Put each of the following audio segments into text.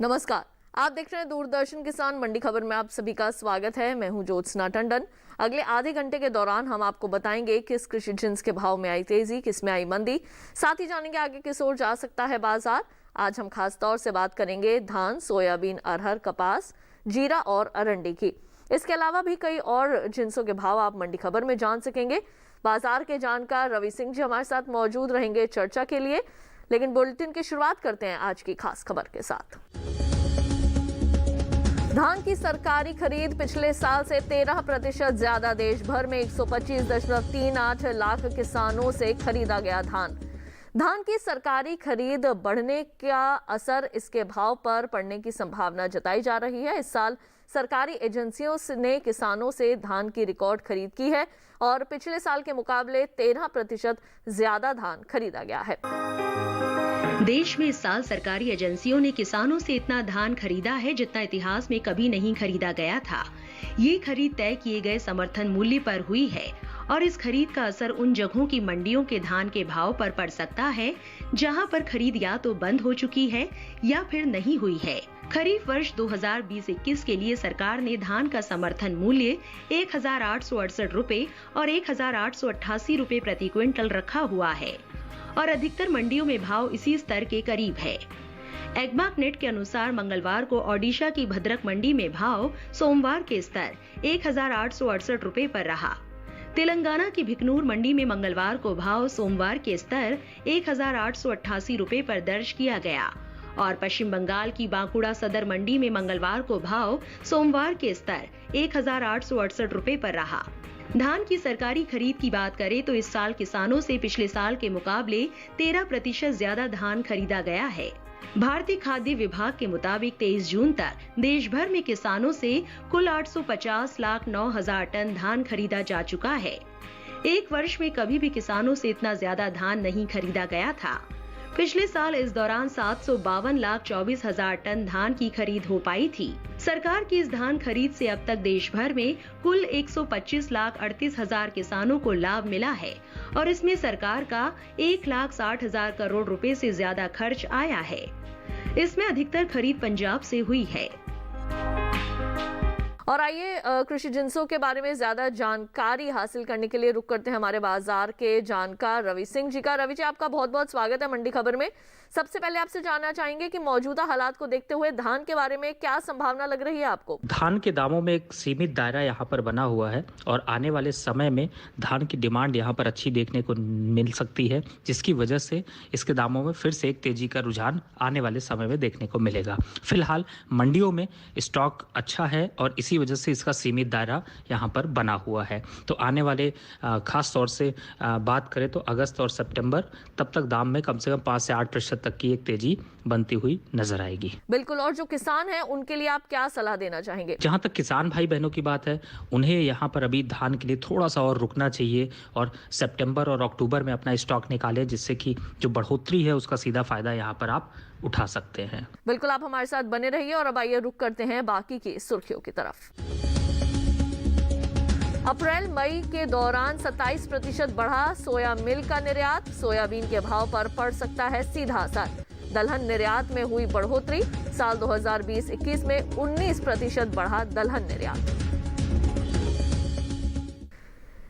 नमस्कार, आप देख रहे हैं दूरदर्शन किसान मंडी खबर में आप सभी का स्वागत है। मैं हूं ज्योत्सना टंडन। अगले आधे घंटे के दौरान हम आपको बताएंगे किस कृषि जिन्स के भाव में आई तेजी, किस में आई मंदी, साथ ही जानेंगे आगे किस ओर जा सकता है बाजार। आज हम खास तौर से बात करेंगे धान, सोयाबीन, अरहर, कपास, जीरा और अरंडी की। इसके अलावा भी कई और जिन्सों के भाव आप मंडी खबर में जान सकेंगे। बाजार के जानकार रवि सिंह जी हमारे साथ मौजूद रहेंगे चर्चा के लिए, लेकिन बुलेटिन की शुरुआत करते हैं आज की खास खबर के साथ। धान की सरकारी खरीद पिछले साल से 13% ज्यादा। देश भर में 125.38 लाख किसानों से खरीदा गया धान की सरकारी खरीद बढ़ने का असर इसके भाव पर पड़ने की संभावना जताई जा रही है। इस साल सरकारी एजेंसियों ने किसानों से धान की रिकॉर्ड खरीद की है और पिछले साल के मुकाबले 13% ज्यादा धान खरीदा गया है। देश में इस साल सरकारी एजेंसियों ने किसानों से इतना धान खरीदा है जितना इतिहास में कभी नहीं खरीदा गया था। ये खरीद तय किए गए समर्थन मूल्य पर हुई है और इस खरीद का असर उन जगहों की मंडियों के धान के भाव पर पड़ सकता है जहां पर खरीद या तो बंद हो चुकी है या फिर नहीं हुई है। खरीफ वर्ष 2020-21 के लिए सरकार ने धान का समर्थन मूल्य 1,868 रुपए और 1,888 रुपए प्रति क्विंटल रखा हुआ है और अधिकतर मंडियों में भाव इसी स्तर के करीब है। एग्मार्क नेट के अनुसार मंगलवार को ओडिशा की भद्रक मंडी में भाव सोमवार के स्तर 1,868 रुपए पर रहा। तेलंगाना की भिकनूर मंडी में मंगलवार को भाव सोमवार के स्तर 1,888 रुपए पर दर्ज किया गया और पश्चिम बंगाल की बांकुड़ा सदर मंडी में मंगलवार को भाव सोमवार के स्तर 1,868 रुपए पर रहा। धान की सरकारी खरीद की बात करें तो इस साल किसानों से पिछले साल के मुकाबले 13% ज्यादा धान खरीदा गया है। भारतीय खाद्य विभाग के मुताबिक 23 जून तक देश भर में किसानों से कुल 850,09,000 टन धान खरीदा जा चुका है। एक वर्ष में कभी भी किसानों से इतना ज्यादा धान नहीं खरीदा गया था। पिछले साल इस दौरान 752,24,000 टन धान की खरीद हो पाई थी। सरकार की इस धान खरीद से अब तक देश भर में कुल 125,38,000 किसानों को लाभ मिला है और इसमें सरकार का 1,60,000 करोड़ रुपए से ज्यादा खर्च आया है। इसमें अधिकतर खरीद पंजाब से हुई है। और आइए कृषि जिन्सों के बारे में ज्यादा जानकारी हासिल करने के लिए रुक करते हैं हमारे बाजार के जानकार रवि सिंह जी का। रवि जी, आपका बहुत बहुत स्वागत है मंडी खबर में। सबसे पहले आपसे जानना चाहेंगे कि मौजूदा हालात को देखते हुए धान के बारे में क्या संभावना लग रही है आपको? धान के दामों में एक सीमित दायरा यहाँ पर बना हुआ है और आने वाले समय में धान की डिमांड यहाँ पर अच्छी देखने को मिल सकती है, जिसकी वजह से इसके दामों में फिर से एक तेजी का रुझान आने वाले समय में देखने को मिलेगा। फिलहाल मंडियों में स्टॉक अच्छा है और इसी वजह से इसका सीमित दायरा यहाँ पर बना हुआ है। तो आने वाले खास तौर से बात करें तो अगस्त और सितंबर, तब तक दाम में कम से कम 5 से 8% तक की एक तेजी बनती हुई नजर आएगी। बिल्कुल। और जो किसान हैं उनके लिए आप क्या सलाह देना चाहेंगे? जहां तक किसान भाई बहनों की बात है, उन्हें यहाँ पर अभी धान के लिए थोड़ा सा और रुकना चाहिए और सितंबर और अक्टूबर में अपना स्टॉक निकालें, जिससे कि जो बढ़ोतरी है उसका सीधा फायदा यहाँ पर आप उठा सकते हैं। बिल्कुल, आप हमारे साथ बने रहिए और अब आइए रुक करते हैं बाकी की सुर्खियों की तरफ। अप्रैल मई के दौरान 27% बढ़ा सोया मिल का निर्यात। सोयाबीन के भाव पर पड़ सकता है सीधा असर। दलहन निर्यात में हुई बढ़ोतरी। साल 2020-21 में 19% बढ़ा दलहन निर्यात।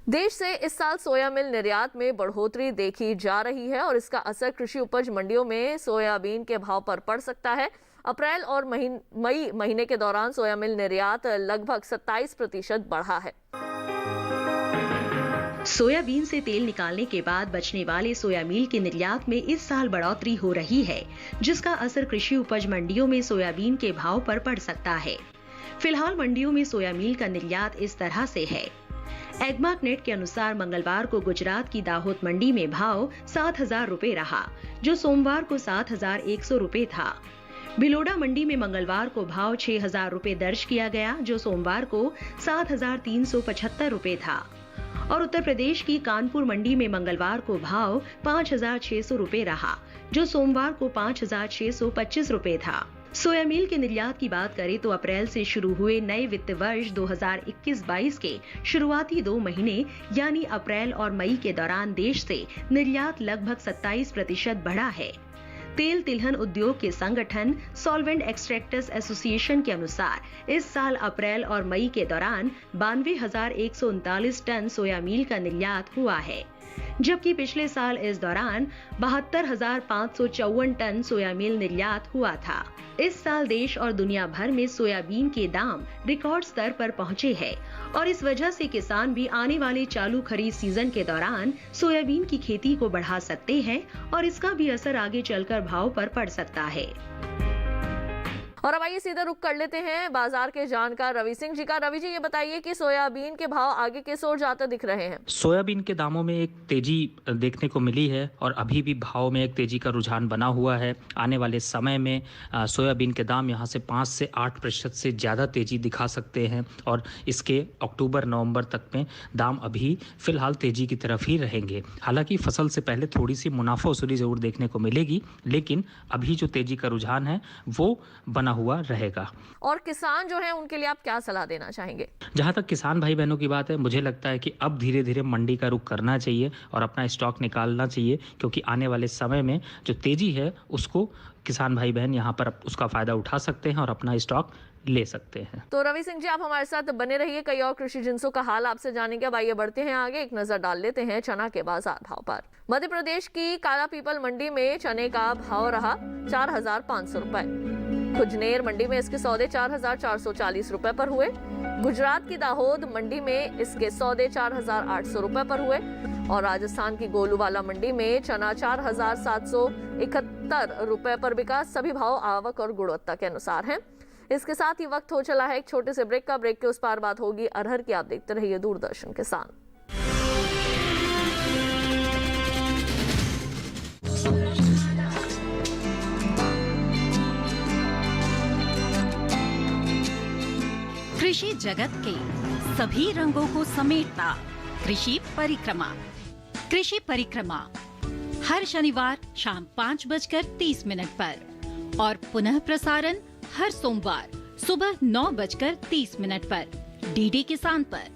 देश से इस साल सोया मिल निर्यात में बढ़ोतरी देखी जा रही है और इसका असर कृषि उपज मंडियों में सोयाबीन के भाव पर पड़ सकता है। अप्रैल और मई महीने के दौरान सोया मिल निर्यात लगभग 27% बढ़ा है। सोयाबीन से तेल निकालने के बाद बचने वाले सोया मील के निर्यात में इस साल बढ़ोतरी हो रही है, जिसका असर कृषि उपज मंडियों में सोयाबीन के भाव पर पड़ सकता है। फिलहाल मंडियों में सोया मील का निर्यात इस तरह से है। एग्मार्क नेट के अनुसार मंगलवार को गुजरात की दाहोद मंडी में भाव 7,000 रुपए रहा, जो सोमवार को 7,100 रुपए था। भिलोड़ा मंडी में मंगलवार को भाव 6,000 रुपए दर्ज किया गया, जो सोमवार को 7,375 रुपए था और उत्तर प्रदेश की कानपुर मंडी में मंगलवार को भाव 5,600 रुपए रहा, जो सोमवार को 5,625 रुपए था। सोया मील के निर्यात की बात करें तो अप्रैल से शुरू हुए नए वित्त वर्ष 2021-22 के शुरुआती 2 महीने यानी अप्रैल और मई के दौरान देश से निर्यात लगभग 27% बढ़ा है। तेल तिलहन उद्योग के संगठन सॉल्वेंट एक्सट्रैक्टर्स एसोसिएशन के अनुसार इस साल अप्रैल और मई के दौरान 92,139 टन सोया मील का निर्यात हुआ है, जबकि पिछले साल इस दौरान 72,554 टन सोया मील निर्यात हुआ था। इस साल देश और दुनिया भर में सोयाबीन के दाम रिकॉर्ड स्तर पर पहुंचे हैं और इस वजह से किसान भी आने वाले चालू खरीफ सीजन के दौरान सोयाबीन की खेती को बढ़ा सकते हैं और इसका भी असर आगे चलकर भाव पर पड़ सकता है। और अब आइए सीधा रुख कर लेते हैं बाजार के जानकार रवि सिंह जी का। रवि जी, ये बताइए कि सोयाबीन के भाव आगे किस ओर जाते दिख रहे हैं? सोयाबीन के दामों में एक तेजी देखने को मिली है और अभी भी भाव में एक तेजी का रुझान बना हुआ है। आने वाले समय में सोयाबीन के दाम यहां से 5 से 8% से ज़्यादा तेजी दिखा सकते हैं और इसके अक्टूबर नवंबर तक में दाम अभी फिलहाल तेजी की तरफ ही रहेंगे। हालांकि फसल से पहले थोड़ी सी मुनाफा वसूली जरूर देखने को मिलेगी, लेकिन अभी जो तेजी का रुझान है वो बना हुआ रहेगा। और किसान जो है उनके लिए आप क्या सलाह देना चाहेंगे? जहां तक किसान भाई बहनों की बात है, मुझे लगता है कि अब धीरे धीरे मंडी का रुख करना चाहिए और अपना स्टॉक निकालना चाहिए, क्योंकि आने वाले समय में जो तेजी है उसको किसान भाई बहन यहां पर उसका फायदा उठा सकते हैं और अपना स्टॉक ले सकते हैं। तो रवि सिंह जी, आप हमारे साथ बने रहिए। कई और कृषि जिंसों का हाल आपसे जानेंगे। अब आइए बढ़ते हैं आगे, एक नजर डाल लेते हैं चना के बाजार भाव पर। मध्य प्रदेश की काला पीपल मंडी में चने का भाव रहा 4,500 रुपए। खुजनेर मंडी में इसके सौदे 4,440 रुपए पर हुए। गुजरात की दाहोद मंडी में इसके सौदे 4,800 रुपए पर हुए और राजस्थान की गोलूवाला मंडी में चना 4,771 रुपए पर बिका। सभी भाव आवक और गुणवत्ता के अनुसार हैं। इसके साथ ही वक्त हो चला है एक छोटे से ब्रेक का। ब्रेक के उस पार बात होगी अरहर की। आप देखते रहिए दूरदर्शन किसान। कृषि जगत के सभी रंगों को समेटता कृषि परिक्रमा। कृषि परिक्रमा हर शनिवार शाम 5:30 पर और पुनः प्रसारण हर सोमवार सुबह 9:30 पर डीडी किसान पर।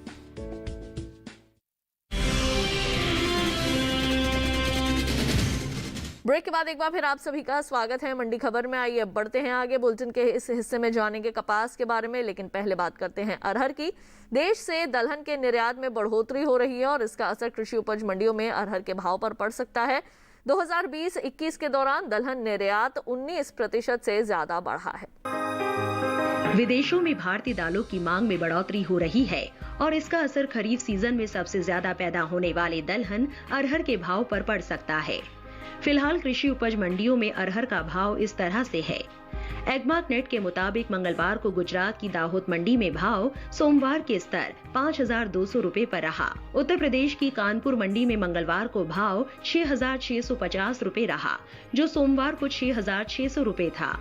ब्रेक के बाद एक बार फिर आप सभी का स्वागत है मंडी खबर में। आइए बढ़ते हैं आगे, बुलेटिन के इस हिस्से में जानेंगे कपास के बारे में, लेकिन पहले बात करते हैं अरहर की। देश से दलहन के निर्यात में बढ़ोतरी हो रही है और इसका असर कृषि उपज मंडियों में अरहर के भाव पर पड़ सकता है। 2020-21 के दौरान दलहन निर्यात 19% से ज्यादा बढ़ा है। विदेशों में भारतीय दालों की मांग में बढ़ोतरी हो रही है और इसका असर खरीफ सीजन में सबसे ज्यादा पैदा होने वाले दलहन अरहर के भाव पर पड़ सकता है। फिलहाल कृषि उपज मंडियों में अरहर का भाव इस तरह से है। एग्मार्क नेट के मुताबिक मंगलवार को गुजरात की दाहोद मंडी में भाव सोमवार के स्तर 5,200 रुपए पर रहा। उत्तर प्रदेश की कानपुर मंडी में मंगलवार को भाव 6,650 रुपए रहा, जो सोमवार को 6,600 रुपए था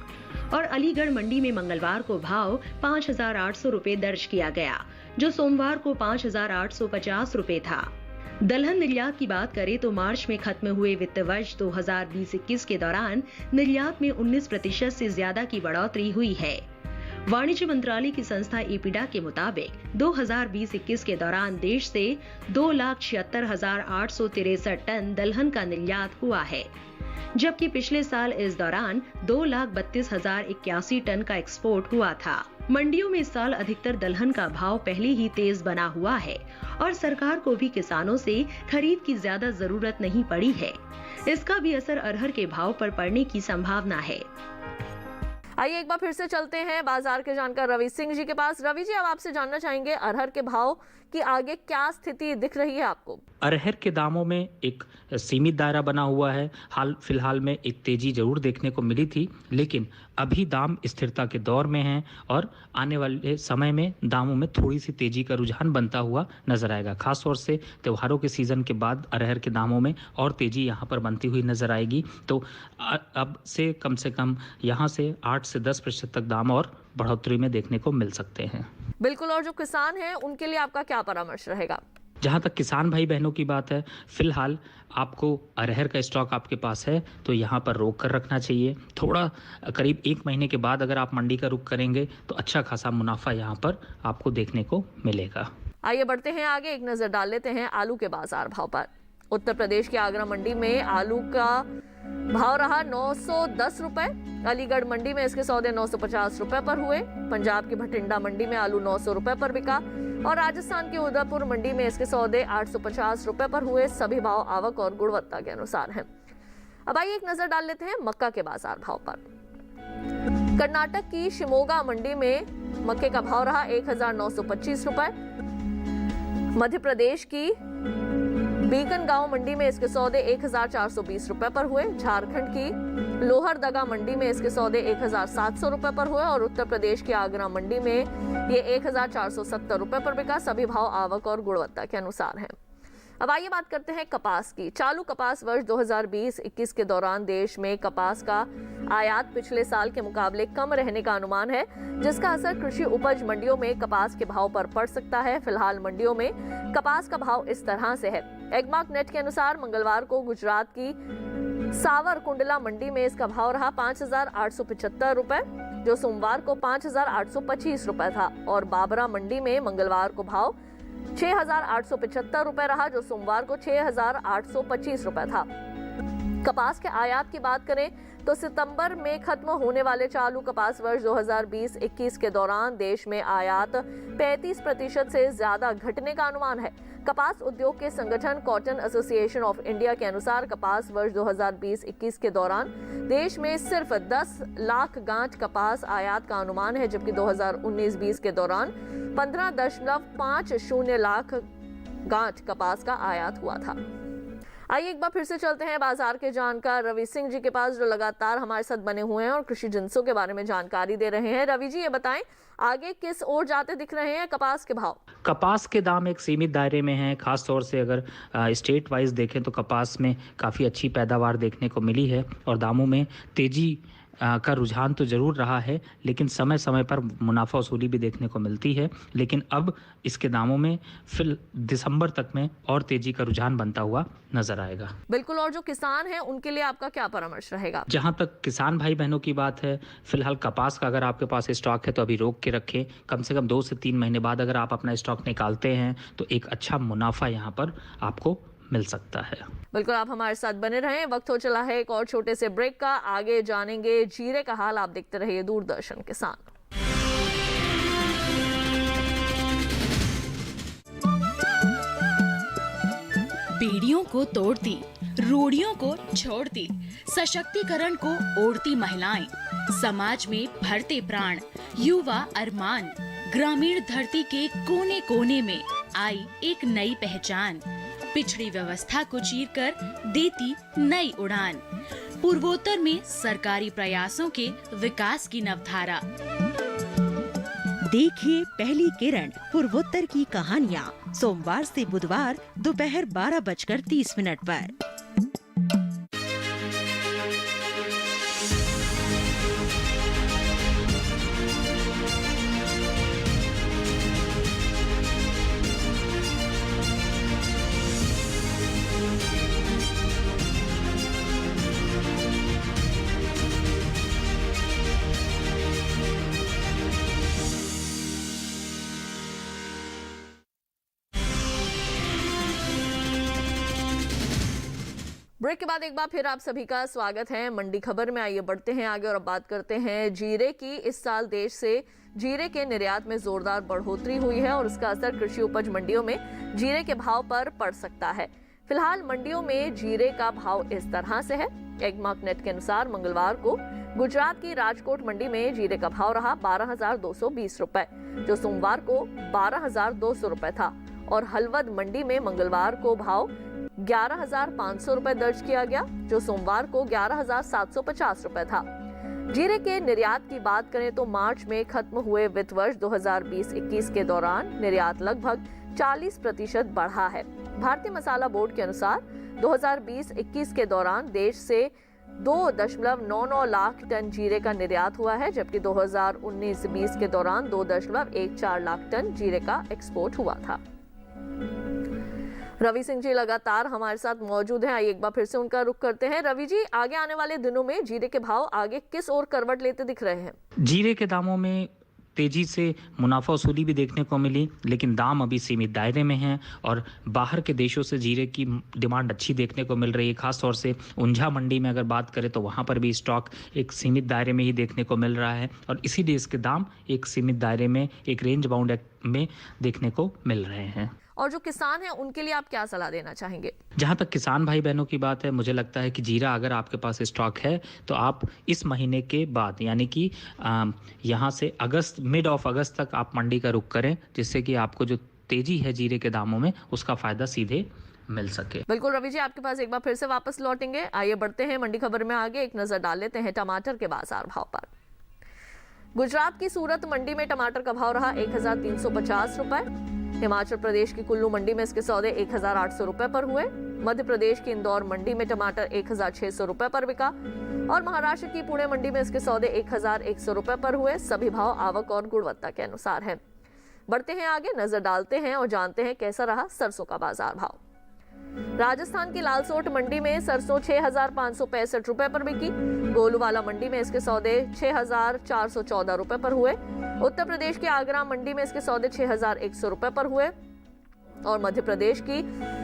और अलीगढ़ मंडी में मंगलवार को भाव 5,800 रुपए दर्ज किया गया, जो सोमवार को 5,850 रुपए था। दलहन निर्यात की बात करें तो मार्च में खत्म हुए वित्त वर्ष 2020-21 के दौरान निर्यात में 19% से ज्यादा की बढ़ोतरी हुई है। वाणिज्य मंत्रालय की संस्था एपीडा के मुताबिक 2020-21 के दौरान देश से 2,76,863 टन दलहन का निर्यात हुआ है, जबकि पिछले साल इस दौरान 2,32,081 टन का एक्सपोर्ट हुआ था। मंडियों में इस साल अधिकतर दलहन का भाव पहले ही तेज बना हुआ है और सरकार को भी किसानों से खरीद की ज्यादा जरूरत नहीं पड़ी है। इसका भी असर अरहर के भाव पर पड़ने की संभावना है। आइए एक बार फिर से चलते हैं बाजार के जानकार रवि सिंह जी के पास। रवि जी, अब आपसे जानना चाहेंगे अरहर के भाव की आगे क्या स्थिति दिख रही है आपको? अरहर के दामों में एक सीमित दायरा बना हुआ है। फिलहाल में एक तेजी जरूर देखने को मिली थी, लेकिन अभी दाम स्थिरता के दौर में हैं और आने वाले समय में दामों में थोड़ी सी तेजी का रुझान बनता हुआ नजर आएगा। खास तौर से त्योहारों के सीजन के बाद अरहर के दामों में और तेजी यहाँ पर बनती हुई नजर आएगी। तो अब से कम यहाँ से 8 से 10% तक दाम और बढ़ोतरी में देखने को मिल सकते हैं। बिल्कुल, और जो किसान हैं उनके लिए आपका क्या परामर्श रहेगा? जहां तक किसान भाई बहनों की बात है, फिलहाल आपको अरहर का स्टॉक आपके पास है तो यहाँ पर रोक कर रखना चाहिए। थोड़ा करीब 1 महीने के बाद अगर आप मंडी का रुख करेंगे तो अच्छा खासा मुनाफा यहाँ पर आपको देखने को मिलेगा। आइए बढ़ते हैं आगे, एक नजर डाल लेते हैं आलू के बाजार भाव पर। उत्तर प्रदेश की आगरा मंडी में आलू का भाव रहा 910 रुपए। अलीगढ़ मंडी में इसके सौदे 950 रुपए पर हुए। पंजाब की भटिंडा मंडी में आलू 900 रुपए पर बिका और राजस्थान की उदयपुर मंडी में इसके सौदे 850 रुपए पर हुए। सभी भाव आवक और गुणवत्ता के अनुसार हैं। अब आइए एक नजर डाल लेते हैं मक्का के बाजार भाव पर। कर्नाटक की शिमोगा मंडी में मक्के का भाव रहा 1925 रुपए। मध्य प्रदेश की बीकनगांव मंडी में इसके सौदे 1420 रुपए पर हुए। झारखंड की लोहरदगा मंडी में इसके सौदे 1700 रुपए पर हुए और उत्तर प्रदेश की आगरा मंडी में ये 1470 रुपए पर बिका। सभी भाव आवक और गुणवत्ता के अनुसार हैं। अब आइए बात करते हैं कपास की। चालू कपास वर्ष 2020-21 के दौरान देश में कपास का आयात पिछले साल के मुकाबले कम रहने का अनुमान है, जिसका असर कृषि उपज मंडियों में कपास के भाव पर पड़ सकता है। फिलहाल मंडियों में कपास का भाव इस तरह से है। एग्मार्क नेट के अनुसार मंगलवार को गुजरात की सावरकुंडला मंडी में इसका भाव रहा 5,875 रुपए, जो सोमवार को 5,825 रुपए था और बाबरा मंडी में मंगलवार को भाव 6,875 रुपए रहा, जो सोमवार को 6,825 रुपए था। कपास के आयात की बात करें तो सितंबर में खत्म होने वाले चालू कपास वर्ष 2020-21 के दौरान देश में आयात 35% से ज्यादा घटने का अनुमान है। कपास उद्योग के संगठन कॉटन एसोसिएशन ऑफ इंडिया के अनुसार कपास वर्ष 2020-21 के दौरान देश में सिर्फ 10 लाख गांठ कपास आयात का अनुमान है, जबकि 2019-20 के दौरान 15.50 लाख गांठ कपास का आयात हुआ था। आइए एक बार फिर से चलते हैं बाजार के जानकार रवि सिंह जी के पास, जो लगातार हमारे साथ बने हुए हैं और कृषि जिंसों के बारे में जानकारी दे रहे हैं। रवि जी, ये बताएं आगे किस ओर जाते दिख रहे हैं कपास के भाव? कपास के दाम एक सीमित दायरे में हैं। खास तौर से अगर स्टेट वाइज देखें तो कपास में काफ़ी अच्छी पैदावार देखने को मिली है और दामों में तेजी का रुझान तो जरूर रहा है, लेकिन समय समय पर मुनाफा वसूली भी देखने को मिलती है। लेकिन अब इसके दामों में फिर दिसंबर तक में और तेजी का रुझान बनता हुआ नजर आएगा। बिल्कुल। और जो किसान हैं उनके लिए आपका क्या परामर्श रहेगा? जहां तक किसान भाई बहनों की बात है, फिलहाल कपास का अगर आपके पास स्टॉक है तो अभी रोक के रखें। कम से कम 2 से 3 महीने बाद अगर आप अपना स्टॉक निकालते हैं तो एक अच्छा मुनाफा यहाँ पर आपको मिल सकता है। बिल्कुल, आप हमारे साथ बने रहें। वक्त हो चला है एक और छोटे से ब्रेक का। आगे जानेंगे जीरे का हाल। आप देखते रहिए दूरदर्शन किसान। बेड़ियों को तोड़ती, रूढ़ियों को छोड़ती, सशक्तिकरण को ओढ़ती महिलाएं, समाज में भरते प्राण, युवा अरमान, ग्रामीण धरती के कोने कोने में आई एक नई पहचान, पिछड़ी व्यवस्था को चीरकर देती नई उड़ान, पूर्वोत्तर में सरकारी प्रयासों के विकास की नवधारा। देखिए पहली किरण पूर्वोत्तर की कहानियाँ सोमवार से बुधवार दोपहर 12:30 पर। ब्रेक के बाद एक बार फिर आप सभी का स्वागत है मंडी खबर में। आइए बढ़ते हैं आगे और अब बात करते हैं जीरे की। इस साल देश से जीरे के निर्यात में जोरदार बढ़ोतरी हुई है और इसका असर कृषि उपज मंडियों में जीरे के भाव पर पड़ सकता है। फिलहाल मंडियों में जीरे का भाव इस तरह से है। एग्मार्क नेट के अनुसार मंगलवार को गुजरात की राजकोट मंडी में जीरे का भाव रहा 12,220 रुपए, जो सोमवार को 12,200 रुपए था और हलवद मंडी में मंगलवार को भाव 11,500 रुपए दर्ज किया गया, जो सोमवार को 11,750 रुपए था। जीरे के निर्यात की बात करें तो मार्च में खत्म हुए वित्त वर्ष 2020-21 के दौरान निर्यात लगभग 40% बढ़ा है। भारतीय मसाला बोर्ड के अनुसार 2020-21 के दौरान देश से 2.99 लाख टन जीरे का निर्यात हुआ है, जबकि 2019-20 के दौरान 2.14 लाख टन जीरे का एक्सपोर्ट हुआ था। रवि सिंह जी लगातार हमारे साथ मौजूद हैं। आइए एक बार फिर से उनका रुख करते हैं। रवि जी, आगे आने वाले दिनों में जीरे के भाव आगे किस ओर करवट लेते दिख रहे हैं? जीरे के दामों में तेजी से मुनाफा वसूली भी देखने को मिली, लेकिन दाम अभी सीमित दायरे में हैं और बाहर के देशों से जीरे की डिमांड अच्छी देखने को मिल रही है। खासतौर से ऊंझा मंडी में अगर बात करें तो वहां पर भी स्टॉक एक सीमित दायरे में ही देखने को मिल रहा है और इसीलिए इसके दाम एक सीमित दायरे में, एक रेंज बाउंड में देखने को मिल रहे हैं। और जो किसान हैं उनके लिए आप क्या सलाह देना चाहेंगे? जहां तक किसान भाई बहनों की बात है, मुझे लगता है कि जीरा अगर आपके पास स्टॉक है तो आप इस महीने के बाद यानी कि यहां से मिड ऑफ अगस्त तक आप मंडी का रुख करें, जिससे कि आपको जो तेजी है जीरे के दामों में उसका फायदा सीधे मिल सके। बिल्कुल रवि जी, आपके पास एक बार फिर से वापस लौटेंगे। आइए बढ़ते हैं मंडी खबर में आगे, एक नजर डाल लेते हैं टमाटर के बाजार भाव पर। गुजरात की सूरत मंडी में टमाटर का भाव रहा 1350 रुपए। हिमाचल प्रदेश की कुल्लू मंडी में इसके सौदे 1800 रुपए पर हुए। मध्य प्रदेश की इंदौर मंडी में टमाटर 1600 रुपए पर बिका और महाराष्ट्र की पुणे मंडी में इसके सौदे 1100 रुपए पर हुए। सभी भाव आवक और गुणवत्ता के अनुसार हैं। बढ़ते हैं आगे, नजर डालते हैं और जानते हैं कैसा रहा सरसों का बाजार भाव। राजस्थान की लालसोट मंडी में सरसों 6565 रुपए पर बिकी। गोलूवाला मंडी में इसके सौदे 6414 रुपए पर हुए। उत्तर प्रदेश की आगरा मंडी में इसके सौदे 6100 रुपए पर हुए और मध्य प्रदेश की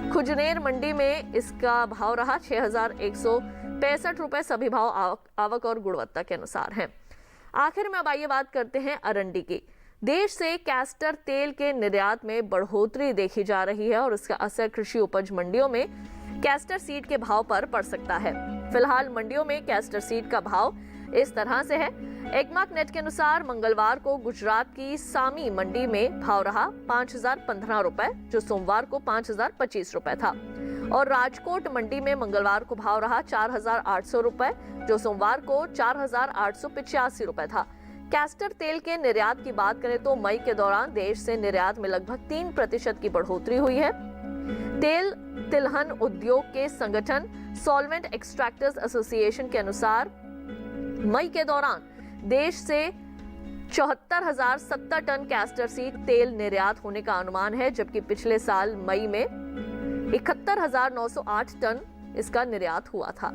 खुजनेर मंडी में इसका भाव रहा 6165 रुपए। सभी भाव आवक और गुणवत्ता के अनुसार हैं। आखिर में अब आइए बात करते हैं अरंडी की। देश से कैस्टर तेल के निर्यात में बढ़ोतरी देखी जा रही है और इसका असर कृषि उपज मंडियों में कैस्टर सीड के भाव पर पड़ सकता है। फिलहाल मंडियों में कैस्टर सीड का भाव इस तरह से है। एकमार्क नेट के अनुसार मंगलवार को गुजरात की सामी मंडी में भाव रहा 5015 रुपए, जो सोमवार को 5025 रुपए था और राजकोट मंडी में मंगलवार को भाव रहा 4800 रुपए, जो सोमवार को 4885 रुपए था। कैस्टर तेल के निर्यात की बात करें तो मई के दौरान देश से निर्यात में लगभग 3% की बढ़ोतरी हुई है। तेल तिलहन उद्योग के संगठन सॉल्वेंट एक्सट्रैक्टर्स एसोसिएशन के अनुसार मई के दौरान देश से 74,070 टन कैस्टर सीड तेल निर्यात होने का अनुमान है, जबकि पिछले साल मई में 71,908 टन इसका निर्यात हुआ था।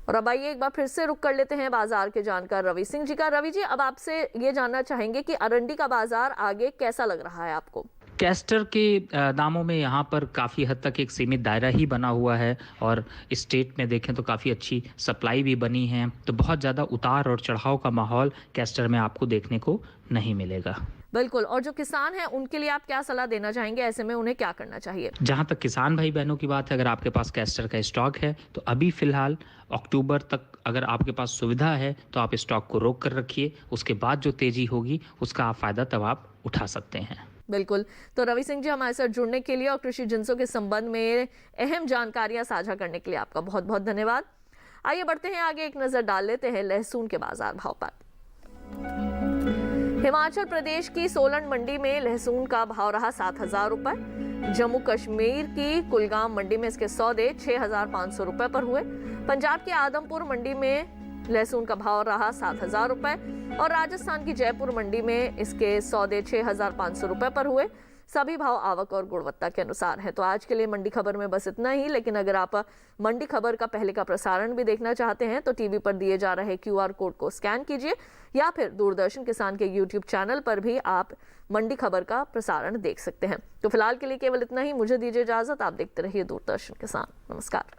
और अब आइए एक बार फिर से रुक कर लेते हैं बाजार के जानकार रवि सिंह जी का। रवि जी, अब आपसे ये जानना चाहेंगे कि अरंडी का बाजार आगे कैसा लग रहा है आपको? कैस्टर के दामों में यहाँ पर काफ़ी हद तक एक सीमित दायरा ही बना हुआ है और स्टेट में देखें तो काफ़ी अच्छी सप्लाई भी बनी है, तो बहुत ज़्यादा उतार और चढ़ाव का माहौल कैस्टर में आपको देखने को नहीं मिलेगा। बिल्कुल, और जो किसान हैं उनके लिए आप क्या सलाह देना चाहेंगे? ऐसे में उन्हें क्या करना चाहिए? जहां तक किसान भाई बहनों की बात है, अगर आपके पास कैस्टर का स्टॉक है तो अभी फिलहाल अक्टूबर तक अगर आपके पास सुविधा है तो आप स्टॉक को रोक कर रखिए। उसके बाद जो तेजी होगी उसका आप फायदा तब आप उठा सकते हैं। बिल्कुल, तो रवि सिंह जी, हमारे साथ जुड़ने के लिए और कृषि जिंसों के संबंध में अहम जानकारियां साझा करने के लिए आपका बहुत बहुत धन्यवाद। आइए बढ़ते हैं आगे, एक नजर डाल लेते हैं लहसुन के बाजार भाव पर। हिमाचल प्रदेश की सोलन मंडी में लहसुन का भाव रहा 7,000 रुपए। जम्मू कश्मीर की कुलगाम मंडी में इसके सौदे 6,500 रुपए पर हुए। पंजाब के आदमपुर मंडी में लहसुन का भाव रहा 7,000 रुपए और राजस्थान की जयपुर मंडी में इसके सौदे 6,500 रुपए पर हुए। सभी भाव आवक और गुणवत्ता के अनुसार है। तो आज के लिए मंडी खबर में बस इतना ही, लेकिन अगर आप मंडी खबर का पहले का प्रसारण भी देखना चाहते हैं तो टीवी पर दिए जा रहे QR कोड को स्कैन कीजिए या फिर दूरदर्शन किसान के YouTube चैनल पर भी आप मंडी खबर का प्रसारण देख सकते हैं। तो फिलहाल के लिए केवल इतना ही, मुझे दीजिए इजाजत। आप देखते रहिए दूरदर्शन किसान। नमस्कार।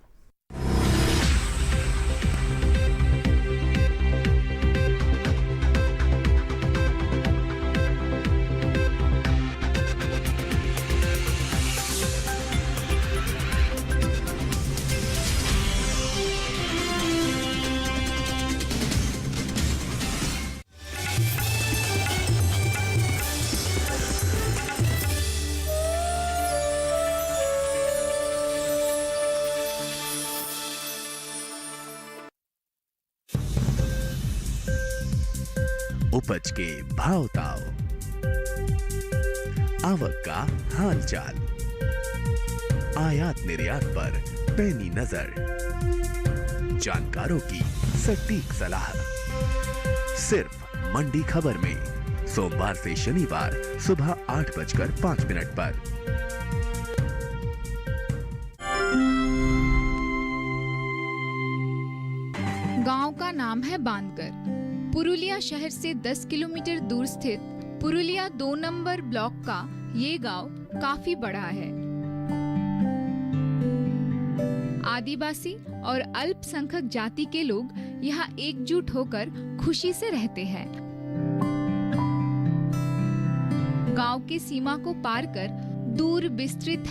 उपज के भाव ताव, आवक का हाल चाल, आयात निर्यात पर पैनी नजर, जानकारों की सटीक सलाह, सिर्फ मंडी खबर में सोमवार से शनिवार सुबह 8:05 पर। गांव का नाम है बांधकर। पुरुलिया शहर से 10 किलोमीटर दूर स्थित पुरुलिया 2 नंबर ब्लॉक का ये गांव काफी बड़ा है। आदिवासी और अल्पसंख्यक जाति के लोग यहाँ एकजुट होकर खुशी से रहते हैं। गांव की सीमा को पार कर दूर विस्तृत है